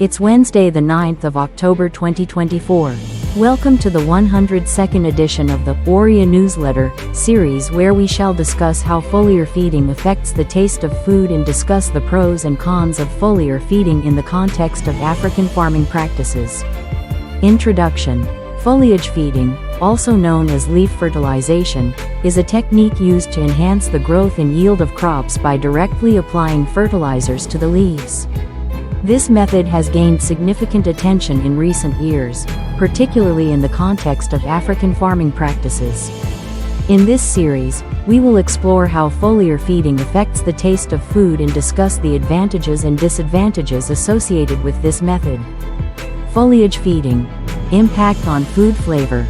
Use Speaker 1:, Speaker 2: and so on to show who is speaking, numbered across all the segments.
Speaker 1: It's Wednesday the 9th of October 2024. Welcome to the 102nd edition of the Ouria newsletter series, where we shall discuss how foliar feeding affects the taste of food and discuss the pros and cons of foliar feeding in the context of African farming practices. Introduction. Foliage feeding, also known as leaf fertilization, is a technique used to enhance the growth and yield of crops by directly applying fertilizers to the leaves. This method has gained significant attention in recent years, particularly in the context of African farming practices. In this series, we will explore how foliar feeding affects the taste of food and discuss the advantages and disadvantages associated with this method. Foliage feeding. Impact on food flavor.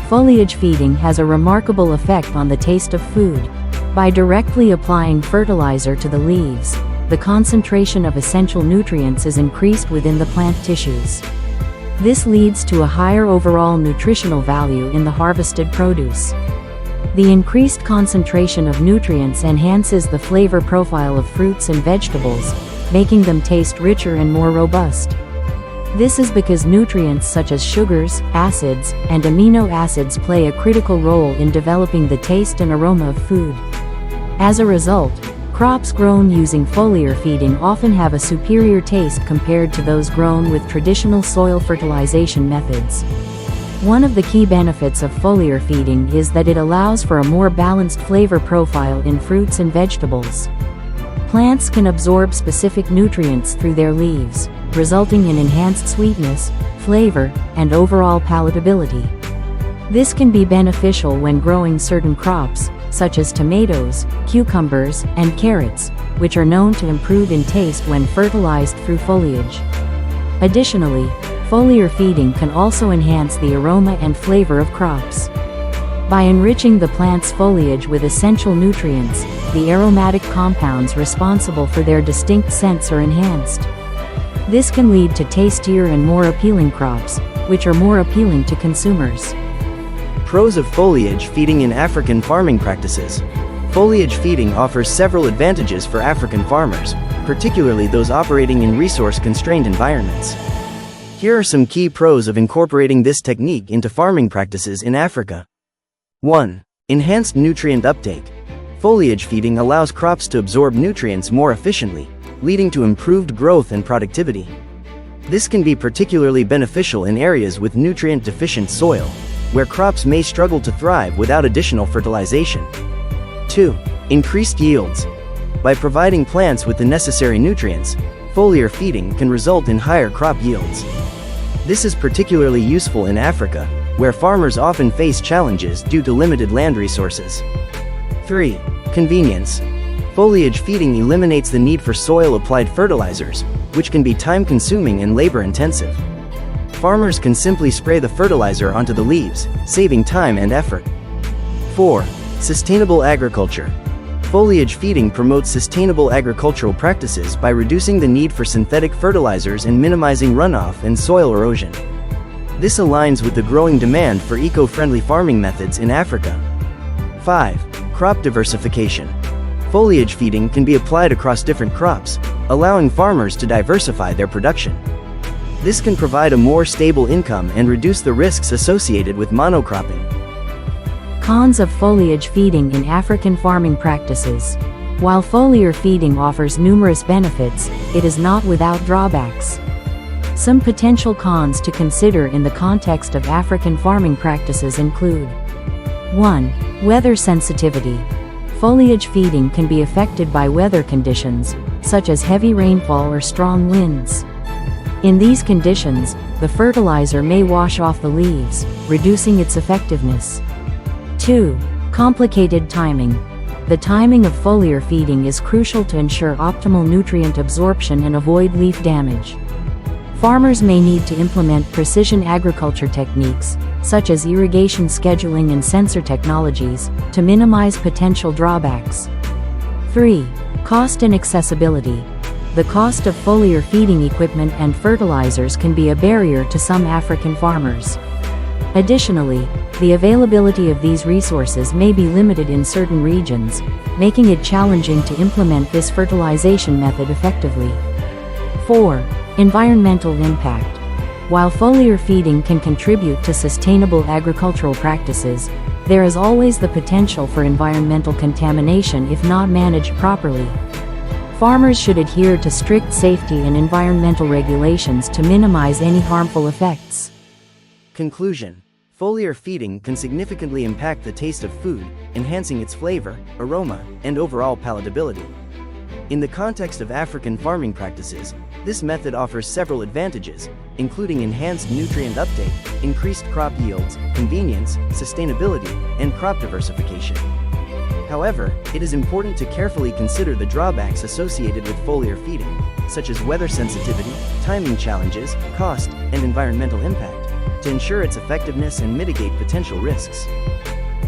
Speaker 1: Foliage feeding has a remarkable effect on the taste of food. By directly applying fertilizer to the leaves, the concentration of essential nutrients is increased within the plant tissues. This leads to a higher overall nutritional value in the harvested produce. The increased concentration of nutrients enhances the flavor profile of fruits and vegetables, making them taste richer and more robust. This is because nutrients such as sugars, acids, and amino acids play a critical role in developing the taste and aroma of food. As a result, crops grown using foliar feeding often have a superior taste compared to those grown with traditional soil fertilization methods. One of the key benefits of foliar feeding is that it allows for a more balanced flavor profile in fruits and vegetables. Plants can absorb specific nutrients through their leaves, resulting in enhanced sweetness, flavor, and overall palatability. This can be beneficial when growing certain crops, such as tomatoes, cucumbers, and carrots, which are known to improve in taste when fertilized through foliage. Additionally, foliar feeding can also enhance the aroma and flavor of crops. By enriching the plant's foliage with essential nutrients, the aromatic compounds responsible for their distinct scents are enhanced. This can lead to tastier and more appealing crops, which are more appealing to consumers.
Speaker 2: Pros of foliage feeding in African farming practices. Foliage feeding offers several advantages for African farmers, particularly those operating in resource-constrained environments. Here are some key pros of incorporating this technique into farming practices in Africa. 1. Enhanced nutrient uptake. Foliage feeding allows crops to absorb nutrients more efficiently, leading to improved growth and productivity. This can be particularly beneficial in areas with nutrient-deficient soil, where crops may struggle to thrive without additional fertilization. 2. Increased yields. By providing plants with the necessary nutrients, foliar feeding can result in higher crop yields. This is particularly useful in Africa, where farmers often face challenges due to limited land resources. 3. Convenience. Foliage feeding eliminates the need for soil-applied fertilizers, which can be time-consuming and labor-intensive. Farmers can simply spray the fertilizer onto the leaves, saving time and effort. 4. Sustainable agriculture. Foliage feeding promotes sustainable agricultural practices by reducing the need for synthetic fertilizers and minimizing runoff and soil erosion. This aligns with the growing demand for eco-friendly farming methods in Africa. 5. Crop diversification. Foliage feeding can be applied across different crops, allowing farmers to diversify their production. This can provide a more stable income and reduce the risks associated with monocropping.
Speaker 1: Cons of foliage feeding in African farming practices. While foliar feeding offers numerous benefits, it is not without drawbacks. Some potential cons to consider in the context of African farming practices include: 1. Weather sensitivity. Foliage feeding can be affected by weather conditions, such as heavy rainfall or strong winds. In these conditions, the fertilizer may wash off the leaves, reducing its effectiveness. 2. Complicated timing. The timing of foliar feeding is crucial to ensure optimal nutrient absorption and avoid leaf damage. Farmers may need to implement precision agriculture techniques, such as irrigation scheduling and sensor technologies, to minimize potential drawbacks. 3. Cost and accessibility. The cost of foliar feeding equipment and fertilizers can be a barrier to some African farmers. Additionally, the availability of these resources may be limited in certain regions, making it challenging to implement this fertilization method effectively. 4. Environmental impact. While foliar feeding can contribute to sustainable agricultural practices, there is always the potential for environmental contamination if not managed properly. Farmers should adhere to strict safety and environmental regulations to minimize any harmful effects.
Speaker 2: Conclusion. Foliar feeding can significantly impact the taste of food, enhancing its flavor, aroma, and overall palatability. In the context of African farming practices, this method offers several advantages, including enhanced nutrient uptake, increased crop yields, convenience, sustainability, and crop diversification. However, it is important to carefully consider the drawbacks associated with foliar feeding, such as weather sensitivity, timing challenges, cost, and environmental impact, to ensure its effectiveness and mitigate potential risks.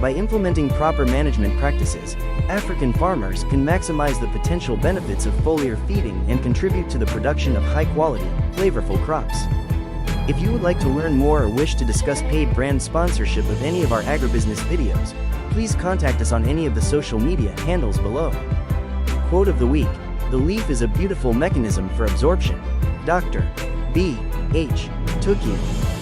Speaker 2: By implementing proper management practices, African farmers can maximize the potential benefits of foliar feeding and contribute to the production of high-quality, flavorful crops. If you would like to learn more or wish to discuss paid brand sponsorship of any of our agribusiness videos, please contact us on any of the social media handles below. Quote of the week: "The leaf is a beautiful mechanism for absorption." Dr. B. H. Tukey.